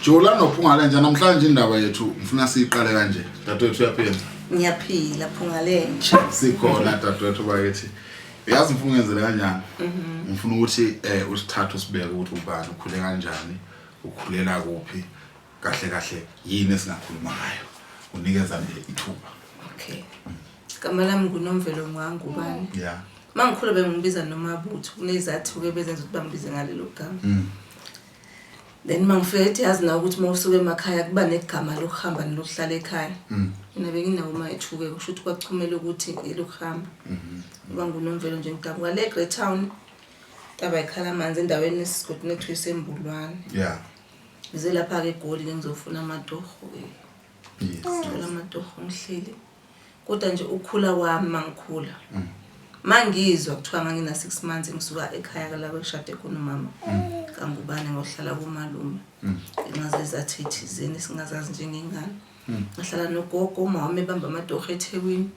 Jola nophungale nje namhlanje indaba yethu ngifuna siyiqale kanje. Dadewethu uyaphila. Ngiyaphila phungale. Sikhona dadewethu bakithi. Uyazi ngifuna ngenzele kanjani? Ngifuna ukuthi usithathe usibeke ukuthi ubani ukhule kanjani, ukhulela kuphi, kahle yini esingakhuluma ngayo. Unikeza nje ithuba. Okay. Igama lami nguNomvelo Ngwangu ubani? Yeah. Mangikhula bengibiza noMabutho kunezathu ke bezenza ukuthi bangibize ngalelo gama. Then mangifika ethi yazi na ukuthi mawusuke emakhaya kuba negama lokuhamba nelokuhlala ekhaya. Mina benginawo mayithuke kusho ukuthi kwachumela ukuthi elokuhamba. Ngoba nguNomvelo nje ngidabuka le Great Town. Taba ikhala amanzi endaweni esigodini ethu esembulwane. Yeah. Ngize lapha ke eGoli ngizofuna amatoho ke. Yes. Ngicela amatoho ngihleli. Kodwa nje ukukhula kwami mangikhula. Mangizwa kuthiwa ngina 6 months ngisuka ekhaya la bekushade khona umama. Kangubane ngohlala kumalume. Ingaze zathethi zeni singazazi njengengane. Ngahlala nogogo umama ebamba amatoho eThekwini.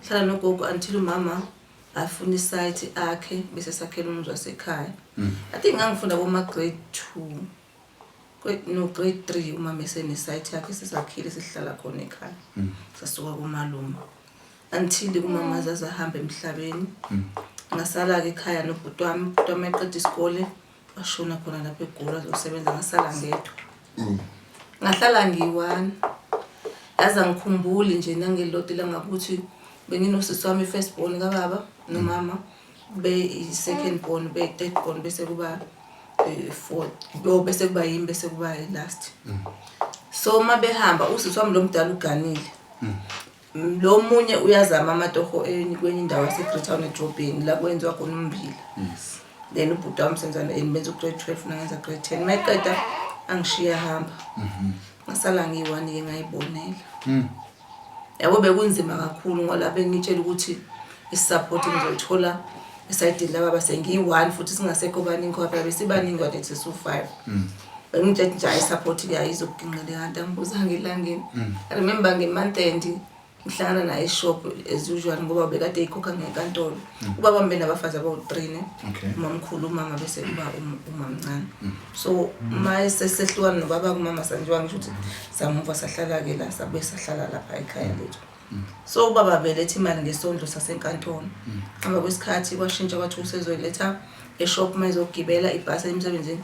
Hlala nogogo until umama afuna isite akhe bese sakhela umuzi wasekhaya. I think ngangifunda kuma grade 2. Grade 3 umama esene site yakhe sesakhile sihlala khona ekhaya. Sasuka kumalume. Until umama zaza hamba emhlabeni. Ngasala ke ekhaya nobhuti wami eqeda isikole washona khona lapha eGoli azosebenza ngasala ngedwa. Ngahlala ngiyi-1. Yaza ngikhumbuli nje nangeloti la ngakuthi benginosisi wami first born kababa nomama be second born be third born bese kuba fourth bese kuba yimi bese kuba last. So mabehamba usisi wami lo mdala uganile. Lo munye uyazama amatoho kwenye indawo yaseGreat Town eDrobheni la kwenziwa khona umbila. Yes. Then ubhuti wami senza benza grade 12 nangenza grade 10 mayiqeda angishiya hamba. Ngasala ngiyi-1 ke ngayibonela. Yabo bekunzima kakhulu ngoba bengitshela ukuthi isupport ngizothola esayidini laba base ngiyi-1 futhi singasekho baningi ngoba besibaningi kwathi sisu-5. Bengitshela nje isupport ke ayizokuginqela kanti angibuza ngelangeni. I remember ngemonth end ngihlangana naye eshop as usual ngoba bekade ekhokha ngenkantolo. Ubaba wami benabafazi abawu3 umamkhulu umama bese kuba umamncane. So maye sesehlukana nobaba kumama sanjiwa ngisho ukuthi samuva sahlala ke la sabe sahlala lapha ekhaya lethu. So ubaba belethe imali ngesondlo sasenkantolo. Aba kwesikhathi kwashintsha kwathi usezoyiletha eshop mayizogibela ibhasi emsebenzini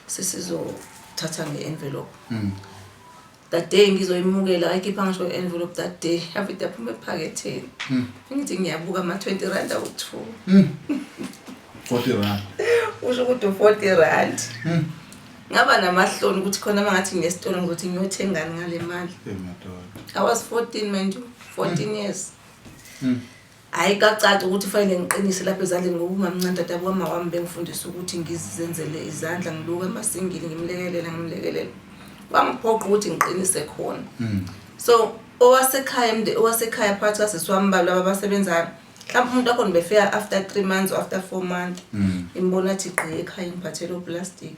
sesizothatha nge-envelope. That day ngizoyimukela ayikhipha ngisho envelope that day afite aphume ephaketheni. Ngithi ngiyabuka ama 20 rand awu2. 40 rand. Usho ukuthi 40 rand. Ngaba namahloni ukuthi khona mangathi ngesitolo ngizothi ngiyothengani ngale mali. I was 14 manje 14 years. Ayikacaca ukuthi fanele ngiqinise lapha ezandleni ngoba umamncane tata kwama wami bengifundisa ukuthi ngizenzele izandla ngiluka emasingini ngimlekelela. Bangiphoqa ukuthi ngiqinise khona. So owasekhaya phakathi kasesiwambalo abasebenzayo mhlawumbe umuntu akhona befika after 3 months or after 4 months imbona athi gqi ekhaya ngiphathele oplastic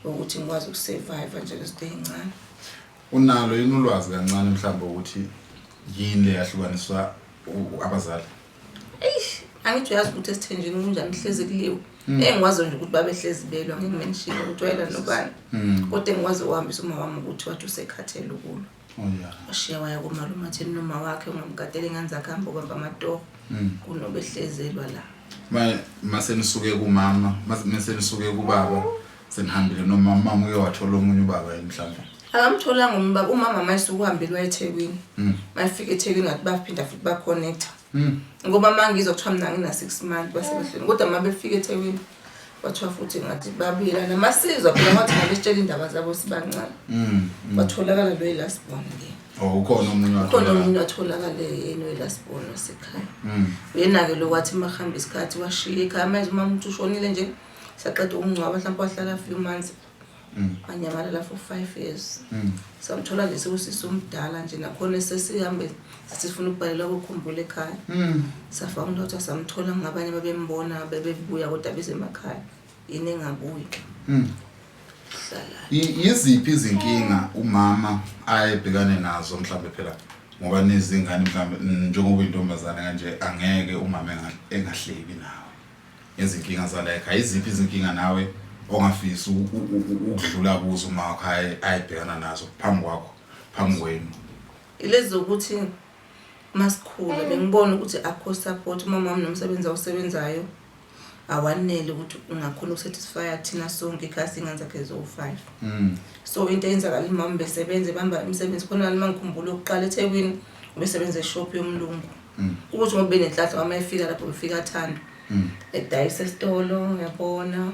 ukuthi ngikwazi ukusurvive nje lezinto ezincane. Unalo yini ulwazi kancane mhlawumbe ukuthi yini le yahlukaniswa abazali? Angithi uyazi ukuthi esithenjini kunjani hlezi kuliwe. Engikwazi nje ukuthi babehlezi belwa ngimention ukuthi wayela nobani. Kodwa engikwazi uhambisa uma wami ukuthi wathi usekhathele ukulo. Ashiya waya kumalume athi noma wakhe ungamgadele ingane zakhe hamba ubamba amatoho kunobe ehlezelwa la. Mase nisuke kumama, mase nisuke kubaba senihambile noma mama uye wathola omunye ubaba emhlanje. Akamtholanga umbaba umama mayisukuhambelwa eThekwini. Mayifika eThekwini ngathi baphinda futhi ba connect. Ngoba mangizwa kuthiwa mina ngina 6 months basebehlweni kodwa mabefika eThekwini bathiwa futhi ngathi babila namasizwa phela ngathi ngabesitshela indaba zabo sibancane. Batholakala lo last born ke. Ukhona omunye watholakala yena last born wasekhaya. Uyena ke lokwathi mahamba isikhathi washiya ekhaya manje umama uthi ushonile nje saqeda ukungcwaba mhlawumbe wahlala few months. Anyamalala for 5 years. Samthola nje sewusisi umdala nje nakhona sesihambe sifuna ukubhalela ukukhumbula ekhaya. Safa umuntu samthola ngabanye babembona bebebuya kodwa besemakhaya yini engabuyi. Yiziphi izinkinga umama ayebhekane nazo mhlawumbe phela ngoba nezingane mhlawumbe njengoba intombazane kanje angeke umama engahleki nawe. Izinkinga zala ekhaya iziphi izinkinga nawe ongafisi ukudlula kuzo uma ayibhekana nazo phambi kwenu? Ilezi zokuthi masikhula bengibona ukuthi akho support umama wami nomsebenzi awusebenzayo awanele ukuthi ungakhona ukusatisfy thina sonke ikhasi ingane zakhe zo5. So into eyenzakala imama besebenze bamba imisebenzi khona mangikhumbula ukuqala eThekwini ubesebenza eshop yomlungu ukuthi ngoba benenhlahla uma efika lapho befika Thando edayisa esitolo yabona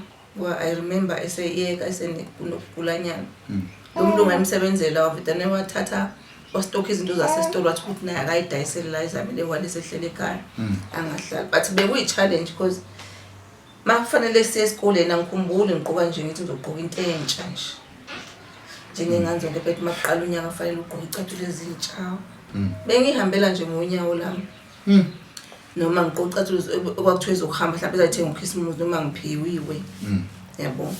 I remember eseyeka esenokugulanyana lo mlungu ayimsebenzela wavitane wathatha wastock izinto zasesitolo wathi ukuthi naye akayidayisele la izamile walese ehlele ekhaya angahlali but bekuyi challenge because makufanele siye esikoleni angikhumbuli ngiqoka nje ngithi ngizogqoka into entsha nje njengengane zonke bethi maqala unyaka kufanele ugqoke icathulo ezintsha bengihambela nje ngonyawo lami noma ngiqoqa icathulo okwakuthiwa ezokuhamba mhlawumbe ezayithenga uChristmas noma ngiphiwiwe yabo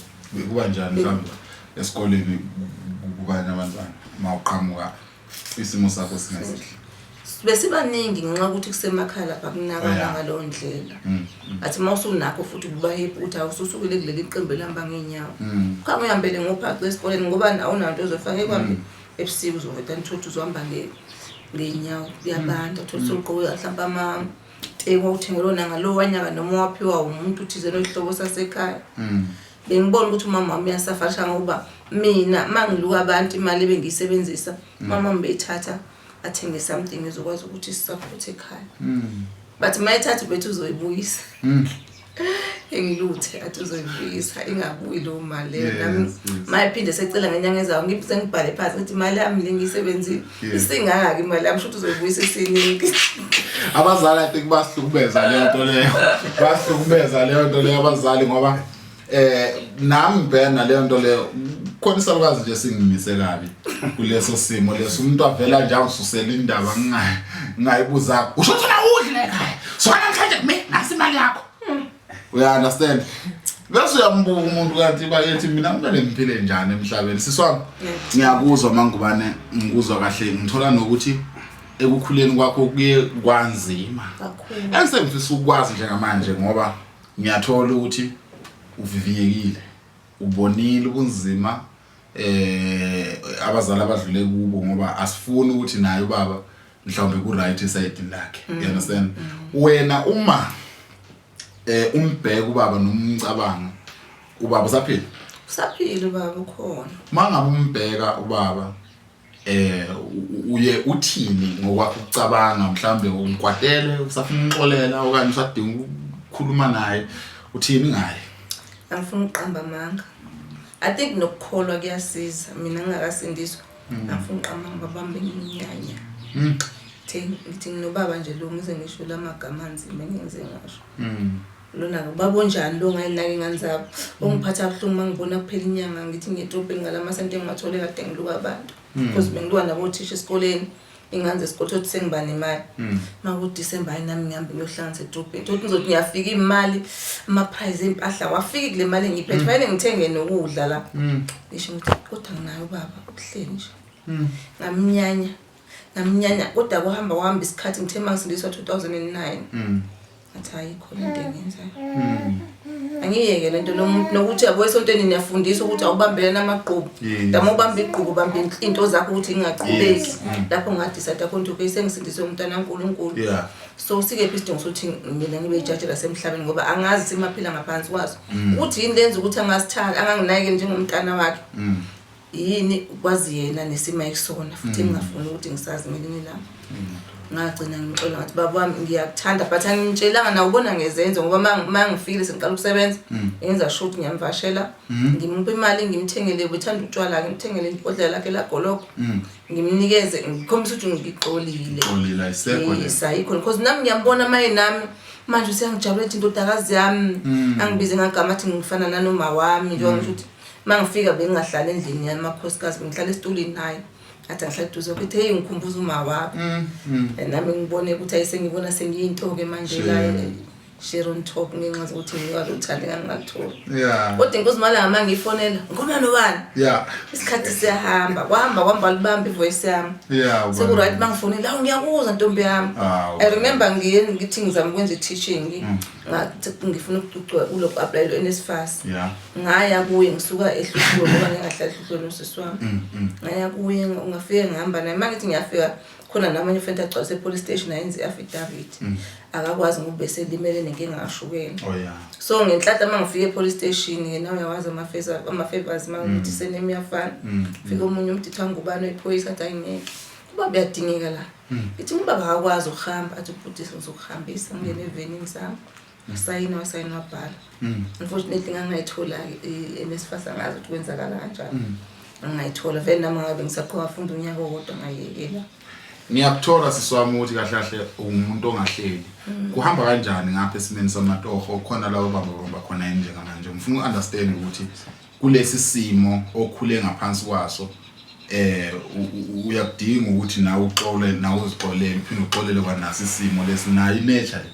kuba njani mhlawumbe esikoleni kubanye abantwana mawuqhamuka isimo sakho singesihle besibaningi ngenxa ukuthi kusemakhaya lapha kunakana ngalo ndlela athi mawusunakho futhi kuba happy ukuthi awususukile kuleli iqembu elihamba ngeenyawo kama uyambele ngophaqo esikoleni ngoba awunanto ozofaka ekwambi ebusuku uzoveta ntuthu uzohamba ngeenyawo yabantu uthola soqoqwe mhlawumbe amateko uthengelona ngalo wanyaka noma waphiwa umuntu uthize nohlobo sasekhaya bengibona ukuthi umama wami uyasafasha ngoba mina mangiluka abantu imali bengiyisebenzisa mama mbethatha athenge something ezokwazi ukuthi sisupport ekhaya but mayithatha bethu uzoyibuyisa engiluthe athi uzoyibuyisa ingabuyi lo mali nami mayiphinde secela ngenyanga ezayo ngiphe ngibhale phansi ukuthi imali yami lengiyisebenzile isingaka imali yami shothi uzoyibuyisa isiningi. Abazali I think basihlukubeza leyo nto leyo abazali ngoba nami bhena leyo nto leyo khona isalukazi nje singimise kabi kuleso simo leso umuntu avela nje angisusela indaba ngayibuza usho ukuthi udle ekhaya sona namhlanje kimi nasi imali yakho we understand bese uyambuka umuntu kanti bayethi mina kumele ngiphile njani emhlabeni siswami ngiyakuzwa mangubane ngikuzwa kahle ngithola nokuthi ekukhuleni kwakho kuye kwanzima kakhulu engifisa ukwazi njengamanje ngoba ngiyathola ukuthi uvivinyekile ubonile ubunzima abazali abadlule kubo ngoba asifuni ukuthi naye ubaba mhlawumbe ku right side lakhe you understand wena uma umbheka ubaba nomcabanga ubaba usaphila ubaba ukhona mangabe umbheka ubaba uye uthini ngokwakho ukucabanga mhlambe umkwatele usafuna uxolela okanye usadinga ukukhuluma naye uthini ngaye? Angifuna uqamba amanga. I think nokukholwa kuyasiza mina ngingakasindiswa angifuna uqamba ngabambe iminyanya ngithi nginobaba nje lo ngize ngisho lamagama anzima engize ngasho lona babonjani lo ngayinake ingane zabo ongiphatha kabuhlungu mangibona kuphela inyanga ngithi ngiyedrobheni ngalamasente engimathole kade ngiluka abantu because bengiluka nabothisha esikoleni ingane zesikole ukuthi sengiba nemali maku December nami ngihambe ngiyohlanganisa edrobheni ukuthi ngizothi ngiyafika imali ama price empahla wafika kule mali engiphethe fanele ngithenge nokudla la ngisho ngithi kodwa nginayo baba ukuhleli nje ngamnyanya kodwa kuhamba isikhathi ngithe mangisindiswa 2009 athi ayikho into engenzayo angiyeke lento nokuthi yabo esontweni niyafundiswa ukuthi awubambele namaqhubu dama ubambe iqhubu ubambe into zakho ukuthi ingaqhubeki lapho ngadecide khona ukuthi sengisindiswe umntana kaNkulunkulu so sike isidingo sokuthi mina ngibe ijudge lasemhlabeni ngoba angazi simaphila ngaphansi kwazo ukuthi yini lenza ukuthi angasithanda anganginayike njengomntana wakhe yini kwazi yena nesima ekisona futhi engingafuni ukuthi ngisazi ngelinye ilanga ngagcina ngixola ngathi baba wami ngiyakuthanda but angitshelanga na ubona ngezenzo ngoba mangifikile sengiqala ukusebenza enza shoot ngiyamvashela ngimupha imali ngimthengele wethanda utshwala ngimthengele ibhodlela lakhe la goloko ngimnikeze ngikhombisa ukuthi ngixolile ayikho because nami ngiyambona maye nami manje usiyangijabula into indodakazi yami angibize ngagama athi ngifana nanoma wami njengoba ngisho ukuthi mangifika bengingahlala endlini yamakhosikazi bengihlala esitulini naye athi ngihlala duze ukuthi hey ngikhumbuza uma wakho nami ngibone ukuthi ayisengibona sengiyinto ke manje la Sharon Top ngenxa zokuthi ngiyalothanda ngangatholi Yeah. kodwa inkosi malanga mangifonela ngoma nobani Yeah. isikhathi siyahamba kwahamba libamba ivoice yami Yeah. seku right mangifonela awu ngiyakuzwa ntombi yami I remember ngithi ngizama ukwenza teaching ngathi ngifuna ukucocwa kulo apply lo NSFAS Yeah. ngaya kuye ngisuka eHluphelo ngoba ngingahlala eHluphelo nosisi wami ngaya kuye ungafika ngihamba naye mangithi ngiyafika khona namanye ufenta agcwalise police station ayenze affidavit akakwazi ngoba bese limele nenkinga kashukela Oh yeah. so ngenhlanhla mangifike police station yena uyawazi ama-favors mangithi senemi yafana fika omunye umtitha ngubani wephoyisa athi ayingeke kuba buyadingeka la ithi ubaba akakwazi ukuhamba athi ubhutisa ngizokuhambisa ngene evenini sami wasayina wabhala unfortunately ngangayithola-ke NSFAS angazi ukuthi kwenzakala kanjani angayithola vele nami ngabe ngisaqhubeka funda unyaka owodwa ngayekela Ngiyakuthola siswami ukuthi kahle kahle umuntu ongahleli kuhamba kanjani ngapha esimeni samatoho khona lawo bamba khona njengamanje ngifuna uunderstand ukuthi kulesi simo okhule ngaphansi kwaso uyakudinga ukuthi nawe uxole nawe uzixolele uphinde uxolele kwanasi isimo lesinayo inature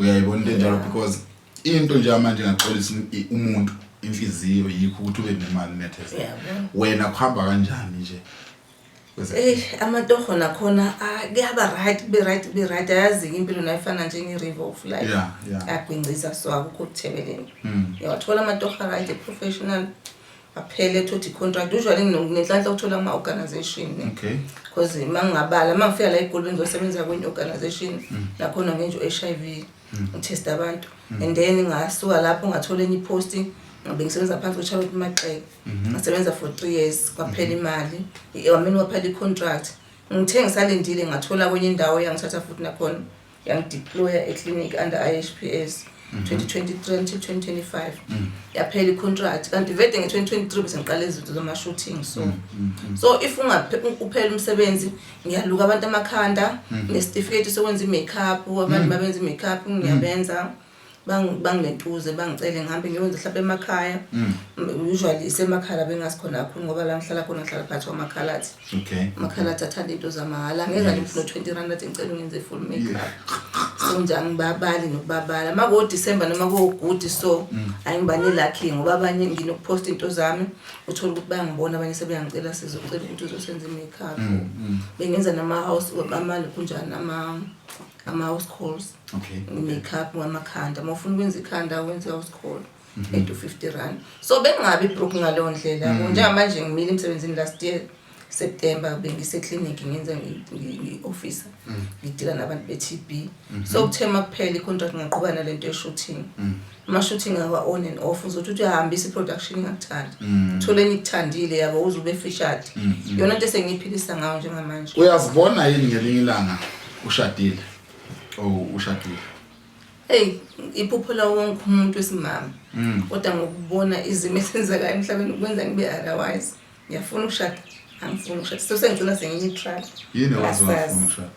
uyayibona into enjalo because into nje manje ngaxolisa umuntu inhliziyo yikho ukuthi ube nemali nethese wena kuhamba kanjani nje amatoho nakhona kuyaba be right ayazi impilo nayifana njenge-river of life agwingciza so akukho ukuthebeleni uyawathola amatoho right professional aphele thothi contract usually ngenhlanhla uthola ama-organization because mangingabala mangifika la eGoli bengizosebenza kwenye organization nakhona ngenje HIV ngitest abantu and then ngasuka lapho ngathola enye iposti bengisebenza phansi kweCharlotte Maxeke ngasebenza for 3 years kwaphela imali wamini waphela icontract ngithe ngisalindile ngathola kwenye indawo yangithatha futhi nakhona yangideploya eclinic under IHPS 2023 until 2025 yaphela icontract kanti vele nge-2023 bese ngiqala izinto zama-shooting so if uphela umsebenzi ngiyaluka abantu amakhanda nesitifiketi sokwenza i-makeup abantu babenza i-makeup ngiyabenza bangilentuze bangicele ngihambe ngiyenza mhlawumbe emakhaya usually isemakhaya bengasikhona kakhulu ngoba la ngihlala khona ngihlala phakathi kwamakhalati amakhalati athanda into zamahala ngeza nje 20 rand athi ngicela ngenze full makeup so nje angibabali nokubabala mako December noma ko good so ayingibane lucky ngoba abanye nginokupost into zami uthola ukuthi bayangibona abanye sebeyangicela sizocela ukuthi uzosenza i-makeup bengenza nama house amali kunjani ama-house calls makeup ngamakhanda mawufuna ukwenza ikhanda wenza house call 850 rand so bengabi broke ngaleyo ndlela njengamanje ngimile emsebenzini last year September bengiseclinic ngenza i-officer ngidila nabantu be-TB so kuthema kuphela i-contract ngaqhubana lento ye-shooting ama-shooting awa on and off uzothi uyahambisa i-production ingakuthandi utholeni ikuthandile yabo uzube featured yona into esengiyiphilisa ngayo njengamanje uyazibona yini ngelinye ilanga ushadile ushadile iphupho la wonke umuntu wesimama kodwa ngokubona izimo esenzekayo emhlabeni ukwenza ngibe otherwise ngiyafuna ukushada angifuni ukushada so sengicela sengiyi-try yini wazifuna ukushada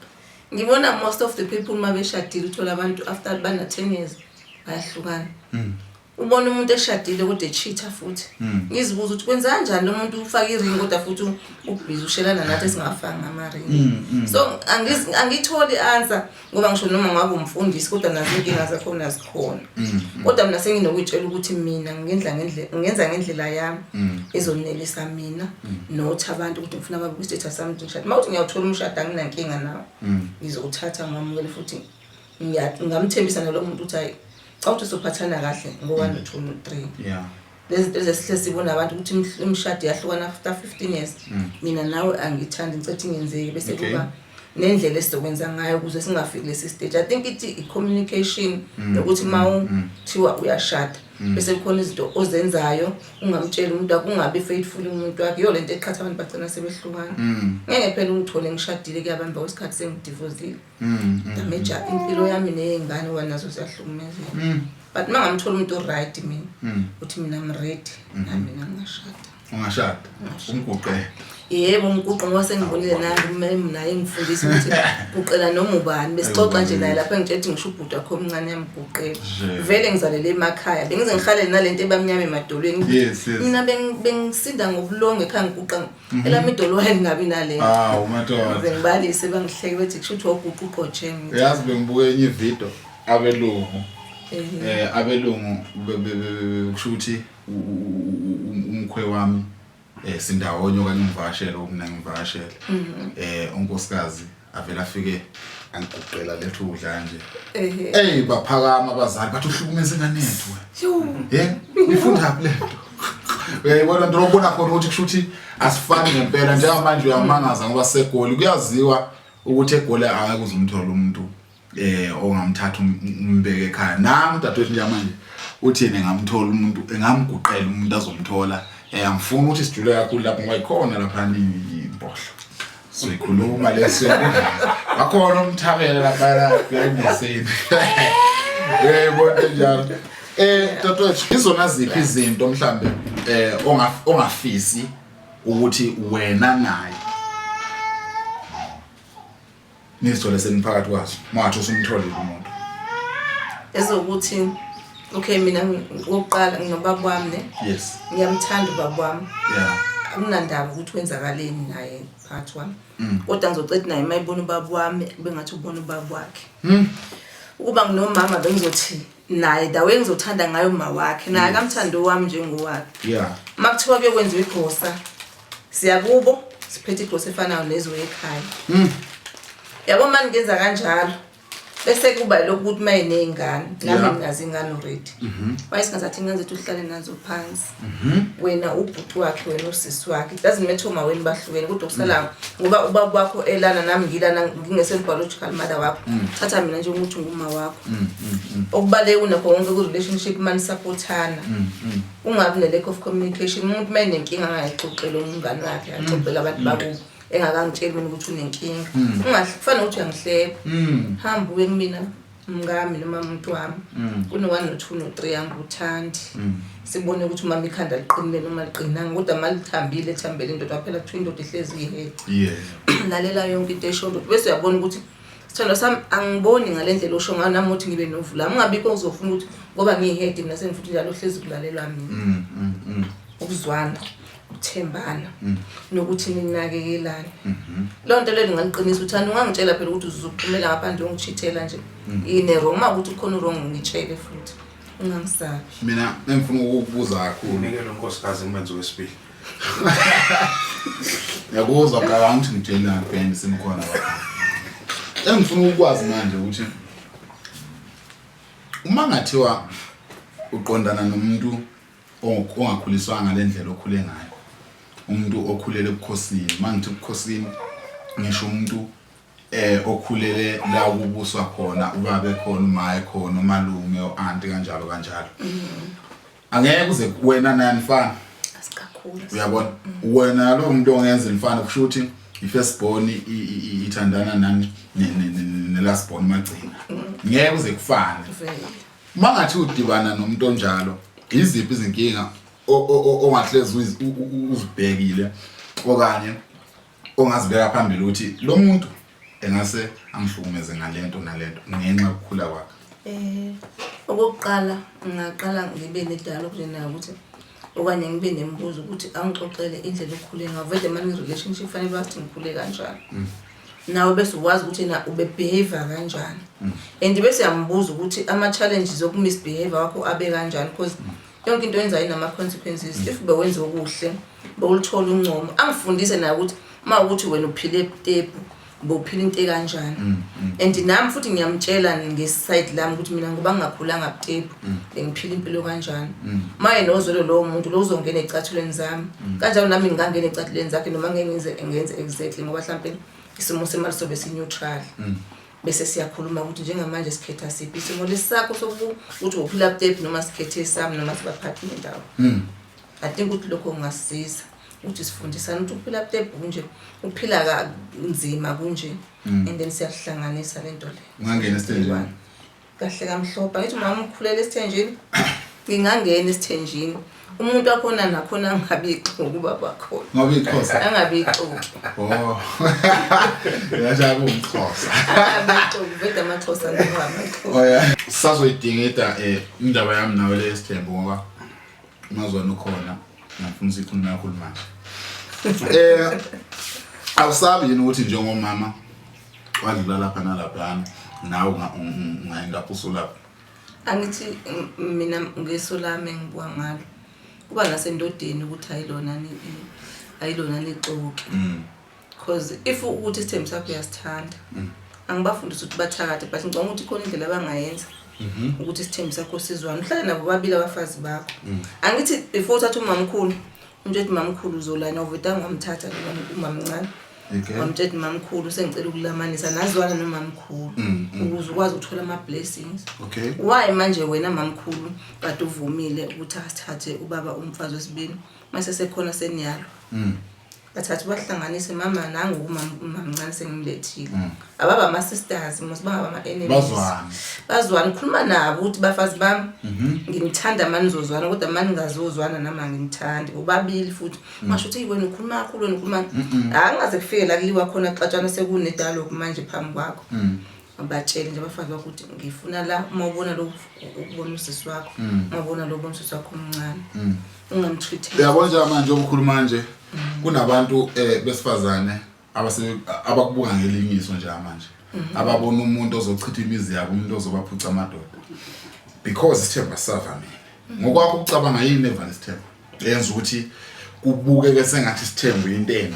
ngibona most of the people mabeshadile uthola abantu after bana 10 years bayahlukana ubona umuntu eshadile kodwa echeater futhi ngizibuza ukuthi kwenza kanjani lo muntu ufaka iring kodwa futhi ubhizi ushelana nathi singafanga ngamaring so angitholi answer ngoba ngisho noma ngabe umfundisi kodwa nazo inkinga zakhona zikhona kodwa mina senginokutshela ukuthi mina ngenza ngendlela yami ezonelisa mina nothi abantu ukuthi ngifuna babe kwi-status sami ngishada mawuthi ngiyawuthola umshado anginankinga nawo ngizowuthatha ngamukele futhi ngamthembisa nalo muntu ukuthi hayi cha uthi sophathana kahle ngo-1 no 2 no 3 lezi zinto zesihle sibona abantu ukuthi imishado yahlukana after 15 years mina nawe angithandi ngicethe ingenzeki bese kuba nendlela esizokwenza ngayo ukuze singafiki lesi stage I think ithi i-communication nokuthi mawuthiwa uyashada bese kukhona izinto ozenzayo ungamtshela umuntu akungabi faithful umuntu wakhe yo lento eqhatha abantu bagcina sebehlukana ngeke phela ungithole ngishadile kuyabamba kwesikhathi sengidivorcile damage impilo yami neyingane wanazo ziyahlukumezeka but mangamthola umuntu right mina uthi mina I'm ready nami ngingashada ungashada umguqe yebo umguqo ngoba sengibonile nami naye ngifundisa ukuthi uqela noma ubani besixoxa nje naye lapha ngitshethi ngisho ubhuti wakho omncane yamguqela vele ngizalele emakhaya bengize ngihlale nalento ebamnyama emadolweni mina bengisinda ngobulongo ekhaya ngiguqa elami idolo wayengabi nale umadoda bengibalise bangihleke bethi kusho ukuthi waguqa uqojeni yazi bengibuke enye ivideo abelungu abelungu kusho ukuthi umkhwe wami sindawonye okanye umvashelo mina ngivashela unkosikazi avela afike angiguqela lethu udla nje baphakama abazali bathi uhlukumeze nganethu ifunda lento uyayibona nto ubona khona ukuthi kusho ukuthi asifani ngempela njengamanje uyamangaza ngoba segoli kuyaziwa ukuthi egoli angeke uzumthola umuntu ongamthatha umbeke ekhaya nami dadewethu njengamanje uthi yena engamthola umuntu engamguqela umuntu azomthola angifuni ukuthi sijule kakhulu lapho ngoba ikhona lapha imbohlo sikhuluma leso akhona umthabela lapha kuyayiseni bonke njalo dadewethu izona ziphi izinto mhlambe ongafisi ukuthi wena naye nisithole seniphakathi kwazo mathi usumtholile umuntu ezokuthi okay mina ngokuqala nginobaba wami yes ngiyamthanda ubaba wami yeah akunandaba ukuthi wenzakaleni naye phakathi wami kodwa ngizocela naye mayibona ubaba wami bengathi ubona ubaba wakhe ukuba nginomama bengizothi naye dawe ngizothanda ngayo uma wakhe naye akamthando wami njengowakhe yeah makuthiwa kuyokwenziwa igosa siyakubo siphethe igosa efanayo nezo ekhaya yabo manje ngenza kanjalo bese kuba lokuthi mayinengane nami nginazi ingane already wayesingazathi ingane zethu uhlale nazo phansi wena ubhuti wakhe wena usisi wakhe doesn't matter uma wena bahlukene kodwa kusala ngoba ubaba wakho elana nami ngilana ngingese biological mother wakho thatha mina nje ukuthi nguma wakho okubaleke unakho wonke ku relationship man supportana ungabi ne lack of communication umuntu mayinenkinga angayixoxela umngane wakhe axoxela abantu bakubo engakangitsheli mina ukuthi unenkinga ungafana ukuthi uyangihleba hamba uye kumina mngami noma umuntu wami kuno 1 no 2 no 3 angikuthandi sibone ukuthi uma ikhanda liqinile noma liqinanga kodwa malithambile ethambele indoda phela kuthiwa indoda ihlezi ihead lalela yonke into esho ukuthi bese uyabona ukuthi sithando sami angiboni ngalendlela osho ngayo nami uthi ngibe novula ungabikho uzofuna ukuthi ngoba ngihead mina sengifuthi njalo hlezi kulalelwa mina ukuzwana uthembana nokuthi ninakekelana lonto le nginganiqinisa uthanda ungangitshela phela ukuthi uzophumela ngaphandle ungishithela nje ine wrong uma ukuthi ukhona wrong ngitshele futhi ungangisabi mina ngifuna ukubuza kakhulu unikele unkosikazi ngimenze wesibili yakuzwa cabanga ukuthi ngitshelana band simkhona lapha engifuna ukwazi manje ukuthi uma ngathiwa uqondana nomuntu ongakhuliswa ngalendlela okhule ngayo umuntu okhulele ebukhosini mangithi ebukhosini ngisho umuntu okhulele la kubuswa khona ubabe khona umaye khona umalume oanti kanjalo angeke kuze wena nanifana asikakhulu uyabona wena lo muntu ongenza ilifana kusho ukuthi ifirst born ithandana nani ne last born magcina ngeke kuze kufane mangathi udibana nomuntu onjalo iziphi izinkinga ongahlezi uzibhekile okanye ongazibeka phambili ukuthi lo muntu engase angihlukumeze ngalento nalento ngenxa yokukhula kwakhe okokuqala ngaqala ngibe nedalo njena ukuthi okanye ngibe nembuzo ukuthi angixoxele indlela okhule ngayo vele manje relationship fanele wathi ngikhule kanjani nawe bese uwazi ukuthi na ube behavior kanjani and bese yambuza ukuthi ama challenges oku misbehavior wakho abe kanjani because yonke into yenza inama consequences if bewenza okuhle bowulithola uncomo angifundise na ukuthi uma ukuthi wena uphile ebutepu bophila into kanjani and nami futhi ngiyamtshela ngeside lami ukuthi mina ngoba ngingakhulanga ebutepu bengiphila impilo kanjani maye nozolo lo muntu lo uzongena ecathulweni zami kanjalo nami ngingangena ecathulweni zakhe noma ngenze exactly ngoba mhlawumbe isimo semali sobe si neutral bese siyakhuluma ukuthi njengamanje sikhetha siphi isimo lesakho sokuthi uphila ebutepu noma sikhethe sami noma sibaphathi nendawo I think ukuthi lokho kungasiza ukuthi sifundisane ukuthi uphila ebutepu kunje uphila kanzima kunje and then siyahlanganisa lento le ungangena esithenjini kahle kamhlophe ngithi mama umkhulele esithenjini ngingangena esithenjini umuntu wakhona nakhona angabi ixhuku baba khona ngoba iXhosa angabi ixhuku yasha kumXhosa angabi veda amaXhosa ngiyama yeah sazoyidingida indaba yami nawe le Sithembu ngoba mazwana ukhona ngifuna ukukhuluma kakhulu manje awusabi yini ukuthi njengomama wadlula lapha nalapha nawe ungayenda usula Angithi mina ngeso lami engibuka ngalo. Kuba nasendodeni ukuthi ayilona nixoki. Because if ukuthi isithembu sakho uyasithanda. Angibafundisa ukuthi bathakade but ngicabanga ukuthi khona indlela abangayenza. Ukuthi isithembu sakho sizwana. Uhlala nabo babili abafazi bakho. Angithi before uthatha umamkhulu, umthetho mamkhulu uzolana oveta ngamthatha umamncane. Wamthetho mamkhulu sengicela ukulamanisa nazwana nomamkhulu ukuze ukwazi ukuthola ama blessings. Okay. Why manje wena mamkhulu kade uvumile ukuthi asithathe ubaba umfazi wesibini mase sekhona seniyalo. Bathatha bahlanganise mama nangu umamncane sengimlethile. Ababa ama sisters mosibanga ama enemies. Bazwana ukhuluma nabo ukuthi bafazi bami ngimthanda mani zozwana kodwa mani ngazozwana nama ngimthandi bobabili futhi masho ukuthi wena ukhuluma kakhulu wena ukhuluma angaze kufike la kuliwa khona xatshana sekune dialogue manje phambi kwakho. Abatshele nje abafazi ukuthi ngifuna la uma ubona lo ukubona usisi wakho uma lo ubona usisi wakho omncane ungamtreat. Uyabona nje manje obukhuluma manje kunabantu besifazane abakubuka ngelingiso nje manje ababona umuntu ozochitha imizi yabo umuntu ozobaphuca amadoda because isithemba safa mina ngokwakho ukucabanga yini evana isithemba yenza ukuthi kubuke ke sengathi isithembu into embi.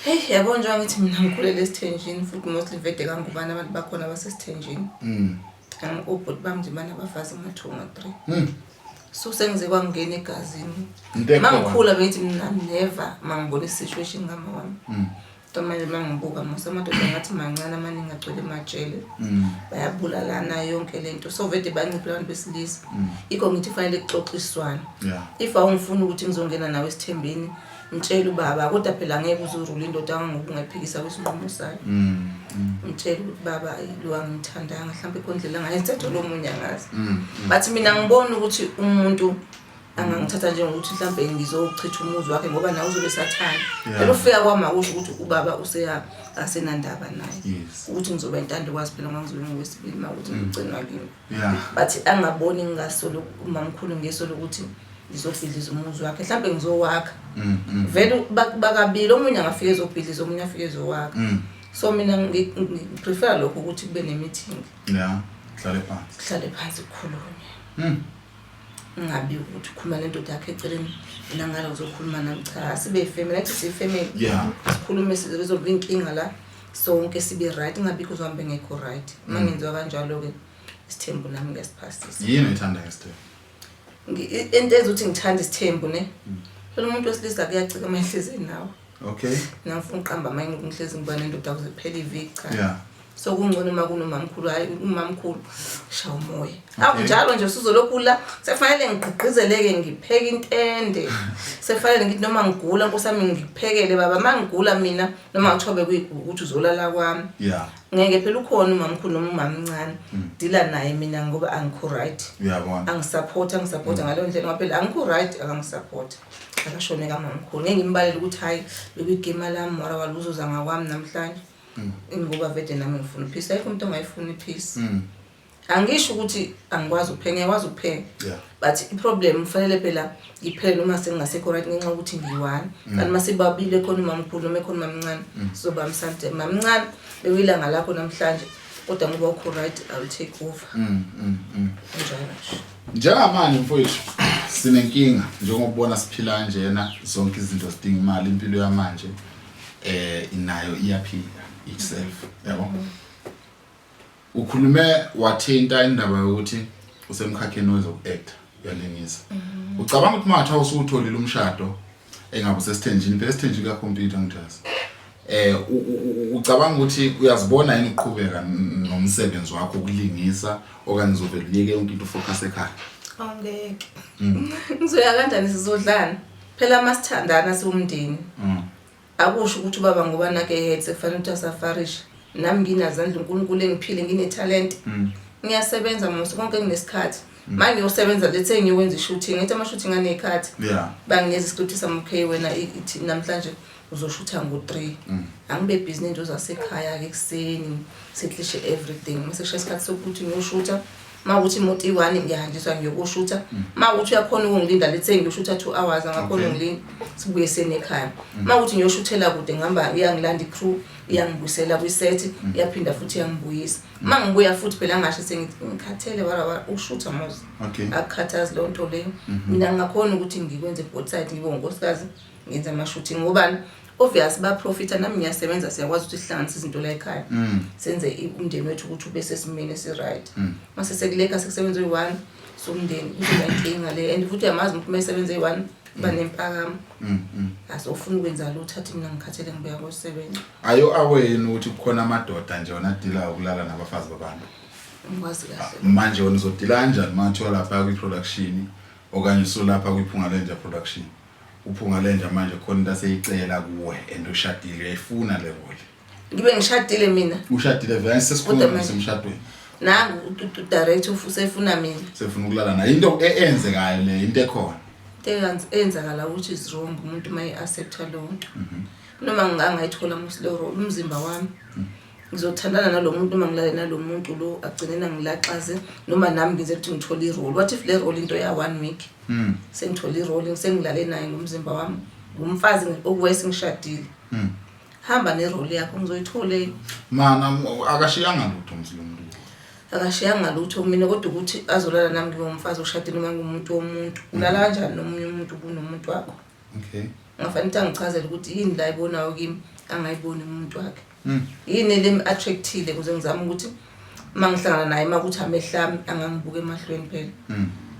Hey yabona nje ngithi mina ngikhulele esithenjini futhi mostly vede kangubani abantu bakhona basesithenjini. Ubhuti bami nje bana abafazi ngathunga 3. So sengize kwangena egazini. Mangikhula bethi mina never mangibona isituation ngama wami. Manje mangibuka masamadoda ngathi mancane amaningi agcwele emajele. Bayabulalana yonke lento. So vede banciphe abantu besilisa. Ikho ngithi fanele kuxoxiswana. If awungifuni ukuthi ngizongena nawe esithembeni ngitshela ubaba kodwa phela ngeke uzurule indoda ngoba ungayiphikisa kwesinqumo sayo. Ngitshela ukuthi baba lo angithandanga mhlawumbe ikondlela ngayenza lo munye angazi. But mina ngibona ukuthi umuntu angangithatha njengokuthi mhlawumbe ngizochitha umuzi wakhe ngoba nawe uzobe sathana. Phela ufika kwama usho ukuthi ubaba useya asenandaba naye. Ukuthi ngizoba intando kwazi phela ngizobe ngowesibili makuthi ngigcinwa kimi. But angaboni ngasolo umamkhulu ngesolo ukuthi ngizobhidliza umuzi wakhe mhlawumbe ngizowakha. Vele bakabili omunye angafika ezobhidliza omunye afike ezowakha. So mina ngiprefer lokho ukuthi kube nemeeting. Hlale phansi kukhulunywe. Ngabi ukuthi ukhuluma nendoda yakhe eceleni mina ngala uzokhuluma nami cha sibe family athi si family. Sikhulume sizoba inkinga la sonke sibe right ngabi kuzohambe ngekho right. Mangenziwa kanjalo ke isithembu nami ngesiphasisa. Yini ethanda ngesithembu? Into ezothi ngithanda isithembu ne. Phela umuntu wesilisa kuyacika amahlezi nawe. Okay. Ngifuna uqamba amanye ngihlezi ngibane indoda kuze phela iviki cha. So kungcono uma kunomamkhulu hayi umamkhulu shaya umoya. Akunjalo nje usuzolokula sefanele ngigqigqizeleke ngipheke intende. Sefanele ngithi noma ngigula nkosami ngiphekele baba mangigula mina noma ngithobe ukuthi uzolala kwami. Ngeke phela ukhona umamkhulu noma umamncane dila naye mina ngoba angikho right. Angisupport ngaleyo ndlela ngoba phela angikho right akangisupport. Akashone kamamkhulu ngeke ngimbalele ukuthi hayi bekuyigame lami mara waluzoza ngakwami namhlanje. Ngoba vede nami ngifuna peace ayikho umuntu ongayifuni peace. Angisho ukuthi angikwazi ukupheka ngiyakwazi ukupheka. But iproblem kufanele phela iphele uma sengasekho right ngenxa ukuthi ngiyi1 kanti mase babile khona umamkhulu noma ekhona mamncane sizoba msante mamncane bewilanga lakho namhlanje kodwa ngoba ukho right I'll take over. Njengamanje mfowethu sinenkinga njengokubona siphila kanjena zonke izinto zidinga imali impilo yamanje inayo iyaphila itself yabo. Ukhulume wathinta indaba yokuthi usemkhakheni wezokuact uyalengisa. Ucabanga ukuthi matha usutholile umshado engabe sesithenjini phela sithenjini ka computer ngithazi. Ucabanga ukuthi uyazibona yini uqhubeka nomsebenzi wakho ukulingisa okanye uzovela uyeke yonke into focus ekhaya? Angeke. Ngizoya kanjani sizodlana? Phela masithandana siwumndeni. Akusho ukuthi ubaba ngoba nake head sekufanele ukuthi asafarisha. Nami nginazandla uNkulunkulu engiphile nginetalent. Ngiyasebenza mose konke nginesikhathi. Manje ngiyosebenza lethe ngiwenza ishooting ethi ama shooting anekhathi. Banginikeza iscript sami okay wena ithi namhlanje uzoshutha ngo3. Angibe business nje uzasekhaya ke ekseni setlishe everything. Mase kusha isikhathi sokuthi ngiyoshuta mawukuthi imoto i1 ngiyahanjiswa ngiyokushutha mawukuthi uyakhona ukungilinda lethe ngiyoshutha 2 hours angakhona ungilinda sibuye senekhaya mawukuthi ngiyoshuthela kude ngihamba iyangilanda icrew iyangibuyisela kwiset iyaphinda futhi iyangibuyisa mangibuya futhi phela ngasho sengikhathele wala ushutha mozi akukhathazi lo nto leyo mina ngakhona ukuthi ngikwenze both side ngibe unkosikazi ngenza ama shooting ngobani obvious ba profita nami ngiyasebenza siyakwazi ukuthi sihlanganise izinto la ekhaya senze umndeni wethu ukuthi ube sesimene si right mase sekuleka sekusebenza u1 so umndeni kuba inkinga le and futhi yamazi umuntu mesebenza u1 banempakamo asofuna ukwenza lo uthatha mina ngikhathele ngibeka kosebenza ayo awena ukuthi kukhona amadoda nje wona adila ukulala nabafazi babantu ngikwazi kahle manje wona uzodila kanjani manje lapha kwi production okanye so lapha kwiphunga lenja production uphunga lenja manje khona into aseyicela kuwe and ushadile uyayifuna le role ngibe ngishadile mina ushadile vele sesikhona semshadweni nangu udirector usefuna mina sefuna ukulala na into eyenzekayo le into ekhona enzakala ukuthi is wrong umuntu maye accepta lo nto noma ngangayithola muslo role umzimba wami ngizothandana nalomuntu uma ngilale nalomuntu lo agcinena ngilaxaze noma nami ngize ukuthi ngithola irole what if le role into ya 1 week sengithola irole sengilale naye ngomzimba wami ngumfazi okuwese ngishadile hamba nerole yakho ngizoyithola mana akashiyanga lutho umzimba akashiyanga lutho mina kodwa ukuthi azolala nami ngumfazi oshadile noma ngumuntu womuntu ulala kanjani nomunye umuntu kunomuntu wakho okay ngafanele angichazele ukuthi yini la ibonayo kimi angayiboni umuntu wakhe yini lemi attractile kuze ngizama ukuthi mangihlangana naye makuthi amehlami angangibuka emahlweni phela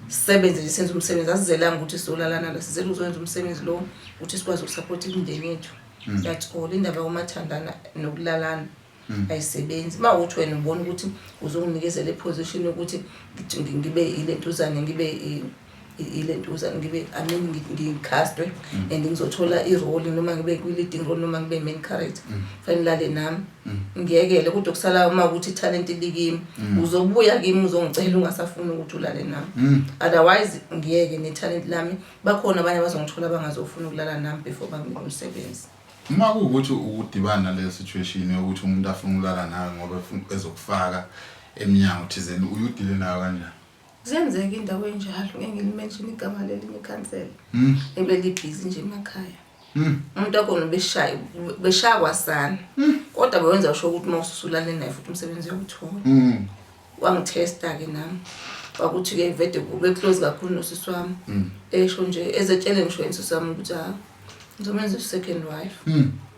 sisebenze nje senze umsebenzi asizelanga ukuthi solalana la sizele uzokwenza umsebenzi lo ukuthi sikwazi ukusupport imindeni yethu that's all indaba yomathandana nokulalana ayisebenzi mawuthi wena ubona ukuthi uzonginikeza le position ukuthi ngibe ilentuzane ngibe ilentuzane ngibe ngicastwe and ngizothola irole noma ngibe kwi-leading role noma ngibe main character fanele lale nami ngiyekele kodwa kusala uma ukuthi talent likimi uzobuya kimi uzongicela ungasafuna ukuthi ulale nami otherwise ngiyeke ne-talent lami bakhona abanye abazongithola bangazofuna ukulala nami before banginike umsebenzi uma kuwukuthi ukudibana le situation yokuthi umuntu afuna ukulala nawe ngoba ezokufaka eminyango thizeni uyudile nayo kanjani zenzeka indawo enjalo ngeke ngimention igama lelinye ikhansela ebelibhizi nje emakhaya umuntu akona beshaywa sana kodwa bewenza usho ukuthi mawususulane naye futhi umsebenzi uyawuthola wangitesta ke nami wakuthi ke vede kube close kakhulu nosisi wami esho nje ezetshele ngisho insisi wami ukuthi ngizomenza second wife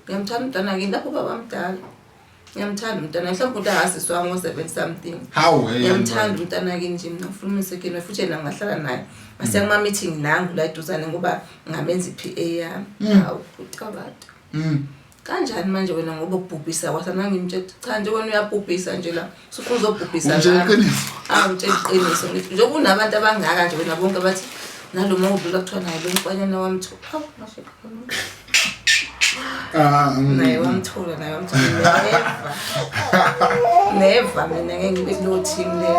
ngiyamthanda umntana kimi lapho baba mdala ngiyamthanda umntana mhlawumbe umuntu akasisi wami o7 something ngiyamthanda umntana kimi nje mina ngifuna second wife futhi yena ngahlala naye mase ngama meeting nangu la eduzane ngoba ngamenza iPA yami hawu ucabada kanjani manje wena ngoba ubhubhisa wasana ngimtshela cha nje wena uyabhubhisa nje la usufuna uzobhubhisa la ngitshela iqiniso ngithi nje kunabantu abangaka nje wena bonke bathi nalo mawudlula kuthiwa naye lo mfanyana wamthola naye wamthola never mina ngeke ngibe kulo team le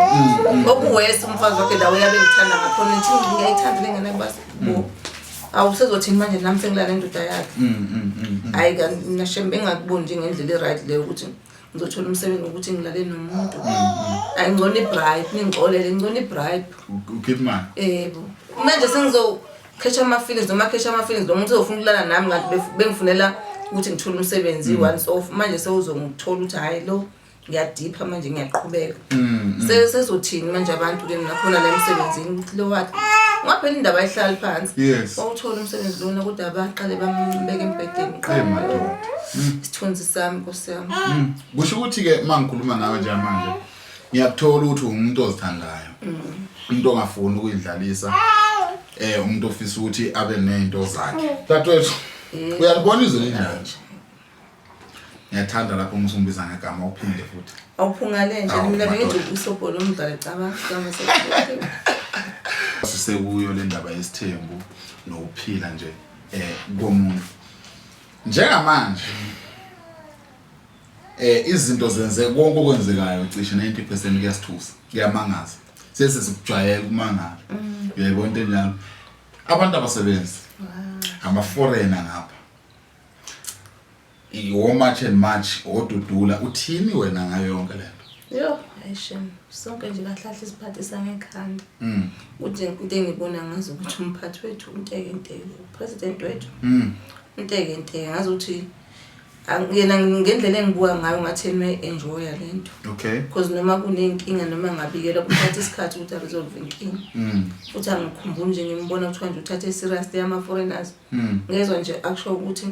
okuwese umfazi wakhe la uyabe ngithanda ngakhona ithi ngiyayithanda lengane kubasi bo awusezothini manje nami sengilala nendoda yakhe hayi nashembe engakuboni nje ngendlela right leyo ukuthi ngizothola umsebenzi ukuthi ngilale nomuntu ayingcono ibribe ningixolele ngcono ibribe ukhipha imali yebo manje sengizokhetha ama-feelings noma khetha ama-feelings lo muntu uzofuna ukulala nami ngathi bengifunela ukuthi ngithole umsebenzi once off manje sewuzongithola ukuthi hayi lo ngiyadipha manje ngiyaqhubeka sezothini manje abantu ke nakhona la emsebenzini ukuthi lo wathi ngaphela indaba ayihlali phansi wawuthola umsebenzi lona kodwa abaqale bambeka embhedeni madoda isithunzi sami Nkosi yami kusho ukuthi ke mangikhuluma nawe nje manje ngiyakuthola ukuthi umuntu ozithandayo umuntu ongafuni ukuyidlalisa umuntu ofisa ukuthi abe nezinto zakhe dadwethu uyalibona izwe lenjalo ngiyathanda lapho umsumbiza ngegama uphinde futhi awuphungale nje mina bengithi usobholo umdlalo cabanga sisekuyo le ndaba yesithembu nokuphila nje komuntu njengamanje izinto zenze konke okwenzekayo cishe 90% kuyasithusa kuyamangaza sesizikujwayela kumangala uyayibona into enjalo abantu abasebenzi ama foreigner ngapha iwo match and match odudula uthini wena ngayo yonke lento Ayishem sonke nje kahlahle isiphathisa ngekhanda Mm. uthi into engibona ngazi ukuthi umphathi wethu uNtekenteke upresident wethu uNtekenteke ngazi ukuthi yena ngendlela engibuka ngayo ngathi enjoya lento Okay. because noma kunenkinga noma ngabikela kuphatha isikhathi ukuthi resolve inkinga futhi angikhumbuli nje ngimbona kuthiwa nje uthathe serious ama foreigners ngezwe nje akusho ukuthi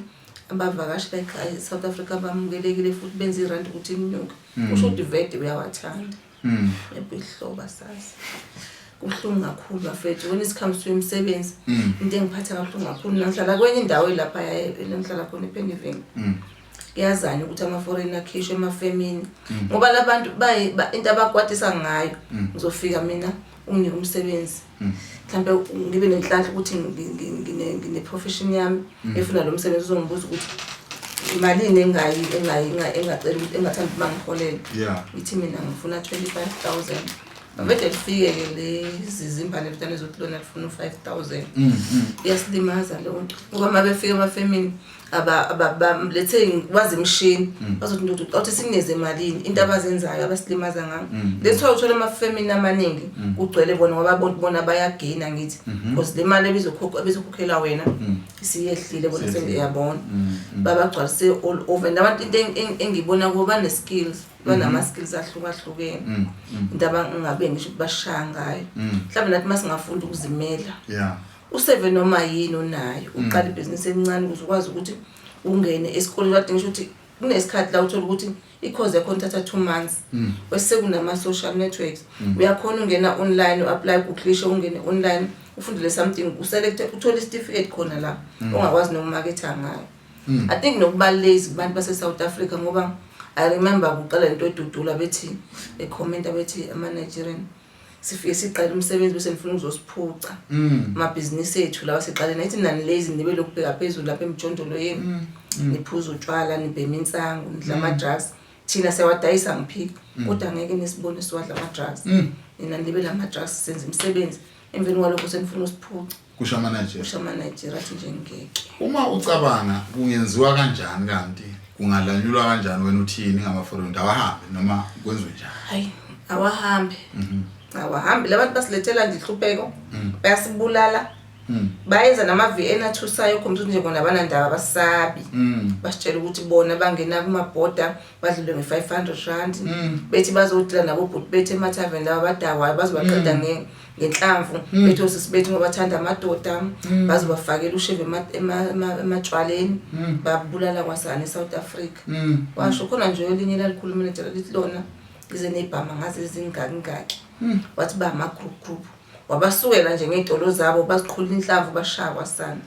abavakashi la ekhaya South Africa bamukelekile futhi benza irand ukuthi inyuke usho ukuthi vete uyawathanda ebihloba sasa kuhlungu kakhulu bafethu when it comes to imisebenzi into engiphatha kakhulu kakhulu ngihlala kwenye indawo lapha engihlala khona ePennyville yazana ukuthi ama foreigner akhishwe emafemini ngoba labantu into abakwatisa ngayo ngizofika mina unginike umsebenzi mhlambe ngibe nenhlanhla ukuthi ngine profession yami efuna lo msebenzi uzongibuza ukuthi imali engacela ukuthi engathanda bangiholele ngithi mina ngifuna 25,000 bavete lifike ke lezi zimbali letane zokulona lifuna 5,000 yasilimaza lo nto ngoba mabefika emafemini let's say wazi imshini bazothi nto uthi sineze emalini into abazenzayo abasilimaza ngako letho uthola emafemini amaningi ugcwele bona ngoba bona bayagaina ngithi because le mali ebizokhokhela wena isiyehlile bona sengiyabona babagcwalise all over nabantu into engibona kuba ne skills banama skills ahlukahlukene into abangabe ngisho bashaya ngayo mhlawumbe nathi masingafunda ukuzimela useve noma yini onayo uqala ibhizinisi elincane ukuze ukwazi ukuthi ungene esikoleni kade ngisho ukuthi kunesikhathi la uthola ukuthi i-course yakho thatha 2 months bese kunama social networks uyakhona ungena online uapply ku-Clisho ungene online ufundele something uselect uthola certificate khona la ongakwazi nokumarketa ngayo I think nokubalezi kubantu base South Africa ngoba I remember kuqala into edudula bethi comment bethi ama Nigerian sifike siqala umsebenzi bese nifuna ukuzosiphuca amabhizinisi ethu lawa siqala nathi nani lazy nibe lokubheka phezulu lapha emjondolo yenu niphuza utshwala nibhema insangu nidla ama drugs thina sewadayisa ngiphika kodwa ngeke nisibone siwadla ama drugs nina nibe lama drugs senze umsebenzi emveni kwalokho senifuna usiphuca kusho manager athi nje ngeke uma ucabanga kungenziwa kanjani kanti kungalanyulwa kanjani wena uthini ngama foreign awahambe noma kwenziwe njani hayi awahambe awahambe labantu basilethela nje ihlupheko bayasibulala bayenza nama VN athusayo khompyutha nje bona abanandaba basabi basitshela ukuthi bona bangena kuma border badlule nge500 rand bethi bazodila nabo but bethe emathaveni laba badawayo bazobaqeda ngenhlamvu bethu sisibethu ngoba bathanda amadoda bazobafakela usheve ematshwaleni babulala kwasana eSouth Africa washo khona nje elinye lalikhuluma nje lithi lona ize nebhama ngaze zingaki wathi ba ama group wabasukela nje ngedolo zabo baziqhula inhlavu bashaya kwasana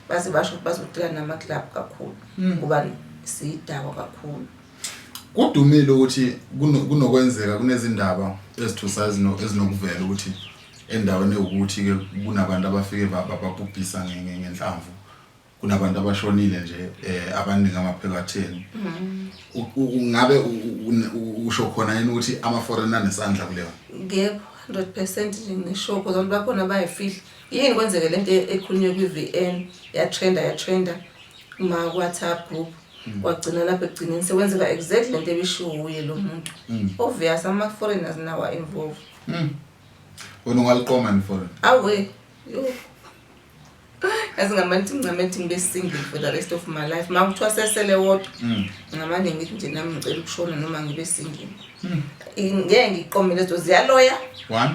base basho bazodila nama club kakhulu kuba sidawa kakhulu kudumile ukuthi kunokwenzeka kunezindaba ezithusayo ezinokuvela ukuthi endaweni ukuthi ke kunabantu abafike bababhubhisa ngenhlamvu kunabantu abashonile nje abaningi amaphekatheni ungabe usho khona yini ukuthi ama foreigner nesandla kuleyo ngeke 100% nje ngisho because abantu bakhona bayifihla yini kwenzeke lento ekhulunywe kwi-VN yatrenda kuma WhatsApp group wagcina lapha egcineni sekwenzeka exactly lento ebishuye lo muntu obvious ama foreigners nawa involved wena ungaliqoma ni foreign awe yo ngicameti ngibe single for the rest of my life makuthiwa sesele wodwa ngamanje ngithi nje nami ngicela ukushona noma ngibe single ngeke ngiqome lezo ziyaloya 1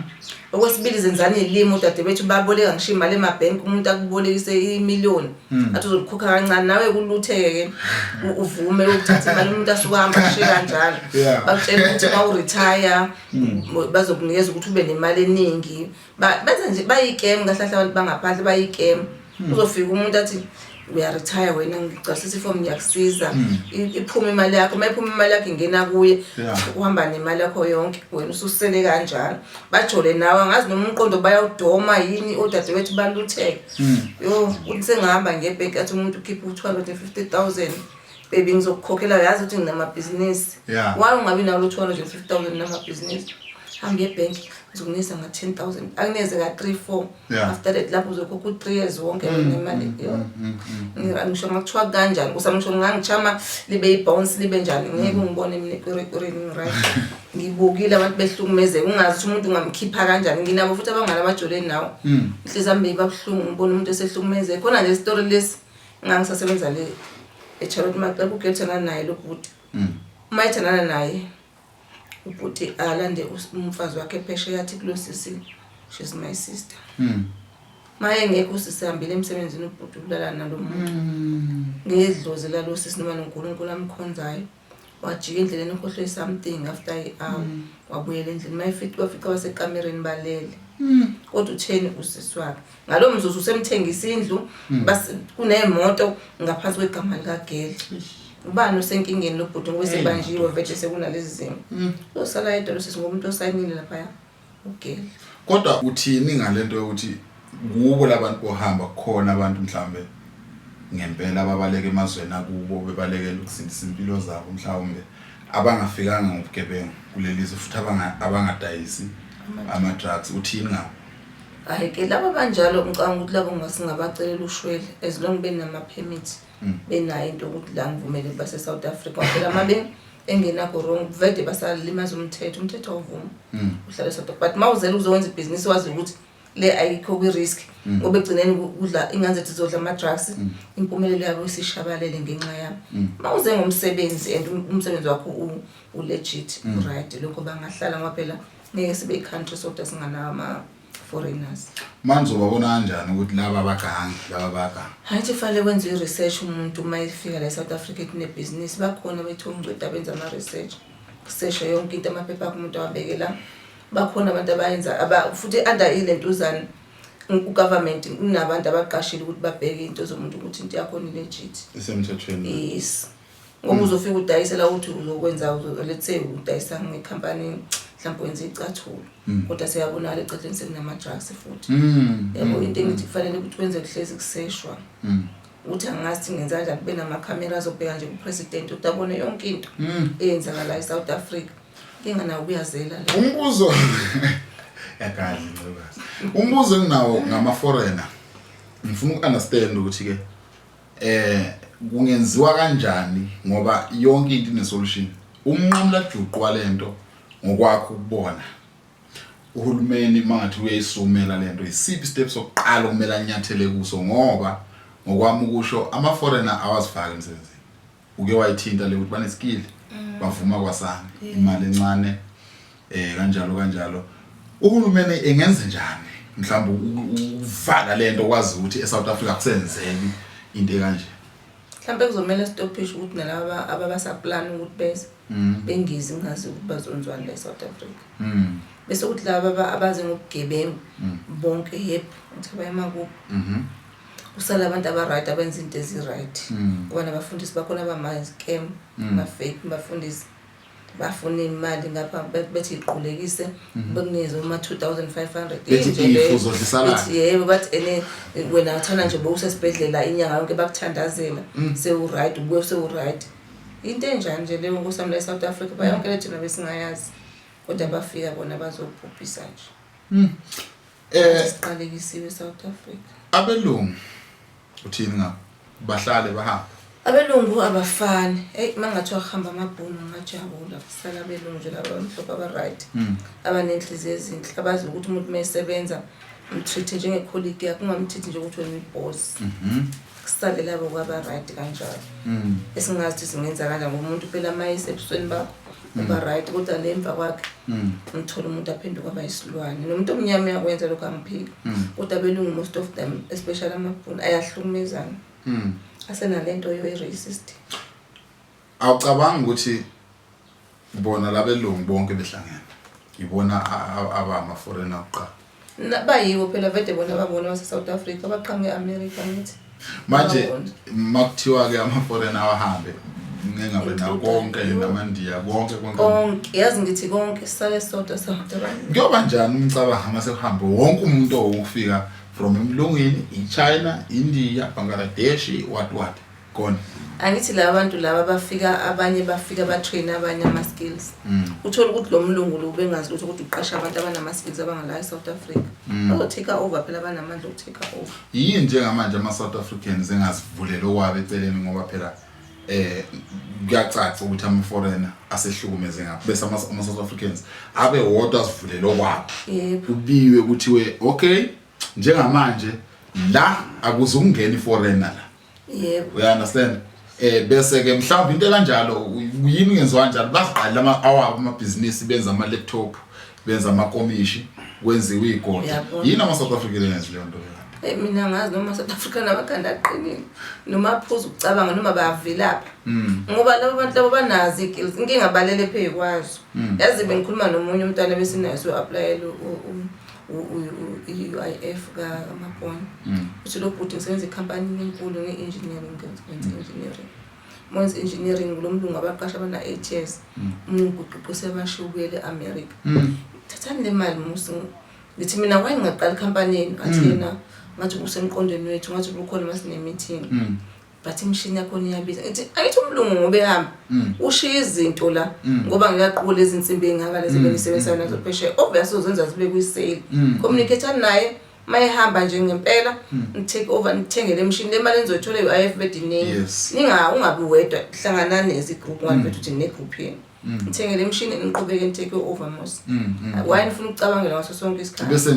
okwesibili zenzani ilimo dade bethu baboleka ngisho imali emabank umuntu akubolekise imillion athi uzolikhokha kancane nawe kulutheke uvume ukuthatha imali umuntu asuka ngisho kanjalo bakutshela ukuthi ma retire bazokunikeza ukuthi ube nemali eningi benza nje bayigame kahlahla abantu bangaphandle bayigame uzofika umuntu athi uyaretire wena ngicasisa iform ngiyakusiza iphuma imali yakho mayiphuma imali yakho ingena kuye uhamba nemali yakho yonke wena ususele kanjalo bajole nawe ngazi noma umqondo bayawudoma yini odade wethu balutheke yo uthi sengihamba ngebank athi umuntu ukhipha u250,000 baby ngizokukhokhela yazi ukuthi nginamabhizinisi why ungabi nawo 250,000 namabhizinisi hambe ebank uzokunisa nga 10,000 akuneze ka 3-4 after that lapho uzokhokha u3 years wonke nemali yo ngisho ngakuthiwa kanjani kusamngisho ngangichama libe ibounce libe njani ngeke ngibone mina eQurini right ngibukile abantu behlukumezeka ungazi ukuthi umuntu ungamkhipha kanjani nginabo futhi abangala bajoleni nawo inhliziyo yami ibabhlungu ngibona umuntu esehlukumezeka khona nje story lesi ngangisasebenza le eCharlotte Maxebo ukuyethana naye lo bhuti uma ethanana naye ubhuti alande umfazi wakhe phesheya yathi kulosisi she's my sister maye ngekho sisihambile emsebenzini ubhuti ukulala nalo muntu ngedlozi lalo sisi noma noNkulunkulu amkhonzayo wajika endleleni ukhohlwe something after i-hour wabuyela endlini mayifica wafika wasekamereni balele kodwa utheni usisi wakhe ngalo mzuzu usemthengisa indlu base kunemoto ngaphansi kwegama likaGeli ubani osenkingeni lobhuti ngoba sebanjiwe vele sekunalezi zimo usala yedwa lo sisi ngomuntu osayinile lapha uGeli kodwa uthini ngalento yokuthi kubo labantu bohamba khona abantu mhlambe ngempela ababaleka emazweni akubo bebalekela ukusindisa impilo zabo mhlawumbe abangafikanga ngobugebengu kulelizwe futhi abangadayisi ama drugs uthini ngabo ayike laba banjalo ngicanga ukuthi labo ngasingabacelela ushwele as long benama permits benayo into ukuthi la ngivumele base South Africa phela mabe engenakho wrong vede basalimaza umthetho awuvuma uhlala South Africa but mawuzela uzowenza ibusiness wazi ukuthi le ayikho kwi risk ngoba egcineni kudla inganzethi zodla ama drugs impumelelo yabo isishabalele ngenxa yabo mawuze ngomsebenzi and umsebenzi wakho legit right lokho bangahlala ngoba phela ngeke sibe i-country sokuthi singanawo ama foreigners manje ubabona kanjani ukuthi laba abagangi laba baga hayithi fanele wenze i-research umuntu uma efika la South Africa kunebusiness bakhona bethu ongcweda benza ama research kusesha yonke into amaphepha akho umuntu awabekela bakhona abantu abayenza futhi under ilentuzana ugovernment unabantu abaqashile ukuthi babheke into zomuntu ukuthi into yakho ni legit isemthethweni yes ngoba uzofika udayisela ukuthi uzokwenza let's say udayisa ngecompany mhlawumbe wenza icathulo kodwa siyabonala eqedeni sekunama drugs futhi yabo into engithi kufanele ukuthi wenze kuhlezi kuseshwa uthi angazi ngenza kanjani kube nama cameras obheka nje kupresident utabone yonke into eyenzakala eSouth Africa ingana uyazela la umbuzo yakadli ngobazi umbuzo enginawo ngama foreigner ngifuna ukunderstand ukuthi ke kungenziwa kanjani ngoba yonke into ine solution umnqamla juqwa lento ngokwakho ukubona uhulumeni mangathi uyayisumela lento isiphi steps sokuqala okumele anyathele kuso ngoba ngokwami ukusho ama foreigner awazifaka emsebenzini uke wayithinta le ukuthi bane skill bavuma kwasana imali encane kanjalo uhulumeni engenze njani mhlawumbe uvaka lento kwazi ukuthi eSouth Africa kusenzeki into kanje mhlawumbe kuzomela stopisha ukuthi nalaba ababasaplan ukuthi bese bengizi ngazi ukuthi bazonzwana la eSouth Africa bese ukuthi laba abaze ngobugebengu bonke yep ukuthi bayemakubo usala abantu aba-right abenza into ezi-right ngoba nabafundisi bakhona abama-scam ama-fake bafundisi bafuna imali ngapha bethi iqhulekise bekunikeze uma 2500 bethi yebo bathi wena uthanda nje bowusesibhedlela inyanga yonke bakuthandazela sewu-right ubuye sewu-right into enjani nje leyo nkosami la eSouth Africa bayonke le thina besingayazi kodwa bafika bona bazobhubhisa nje siqalekisiwe eSouth Africa abelungu uthini ngabo bahlale bahamba abelungu abafani mangathiwa hamba amabhunu ngajabula kusala abelungu nje laba mhlophe aba-right abanenhliziyo ezinhle abazi ukuthi umuntu mayesebenza umtreat njenge-colleague yakhe ungamthithi nje ukuthi wena uyi-boss kusale labo kwaba-right kanjalo esingazi ukuthi singenza kanjani ngoba umuntu phela mayesebusweni bakho uba-right kodwa le mva kwakhe ngithola umuntu aphenduka aba yisilwane nomuntu omnyama uyakwenza lokho angiphiki kodwa abelungu most of them especially amabhunu ayahlukumezana asenalento yo-racist awucabanga ukuthi bona labelungu bonke behlangene ibona abama-foreigner kuqala bayiwo phela vede bona babona base-South Africa baqhamuke e-America ngithi manje makuthiwa-ke ama-foreigner awahambe ngengabe nakonke namandiya konke yazi ngithi konke sisale sodwa South Africa kuyoba njani umcabango uma sekuhambe wonke umuntu owufika from emlungwini iChina, India, Bangladesh, what khona angithi laba bantu laba bafika abanye bafika batrain abanye ama skills uthola ukuthi lo mlungu lo bengazi ukuthi uqasha abantu abanama skills abangala eSouth Africa bazotake over phela banamandla okutake over yini njengamanje ama South Africans engazivulela okwabe eceleni ngoba phela kuyacaca ukuthi ama foreigner asehlukumeze ngapha bese ama South Africans abe wodwa sivulele okwabo yebo ubiwe ukuthi okay njengamanje la akuzungena iforeigner la yebo we understand bese ke mhlawumbe into kanjalo yini ngenziwa kanjalo basiqala awabo amabhizinisi benza ama laptop benza ama komishi kwenziwe igoda yini ama South Africans leyo nto mina ngazi noma South Africa namakhanda aqinile noma phuza ukucabanga noma bayavilapha ngoba labo bantu labo banazi skills inkinga balele phezukwazo yazi bengikhuluma nomunye umntwana besinayo so applyela UIF ka Mapone uthi lo bhuti ngisebenza ecompany enkulu nge-engineering Mons engineering lo mlungu abaqasha abana 8 years umuntu uqoqose abashukele eAmerica thathani le mali musi ngithi mina why ngaqala company athi yena ngathi usemqondweni wethu ngathi ukhona masine meeting but imshini yakho iyabiza ethi ayithi umlungu ngobe ehamba ushiya izinto la ngoba ngiyaqhula lezi insimbi engaka lezi benisebenzisa nazo pheshe obvious uzenza zibe kwi-sale communicate naye mayehamba nje ngempela take over nithengele imshini le mali enizothola i-UIF bedinini ungabi wedwa hlangana nezigroup ngabe uthi ne group yini ngithengele imshini niqhubeke nitake over mos why nifuna ukucabangela ngaso sonke isikhathi bese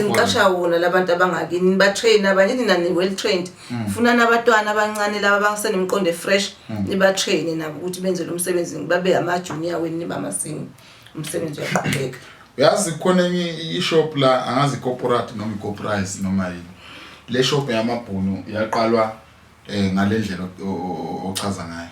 niqasha wona labantu abangakini ba train abanye nani well trained ufuna nabatwana abancane laba abangasenemqondo fresh niba train nabo ukuthi benze lo msebenzi babe ama junior weni niba masini umsebenzi uyaqhubeka uyazi khona enye i-shop la angazi corporate noma i-corporate noma yini le shop yamabhunu yaqalwa ngalendlela ochaza ngayo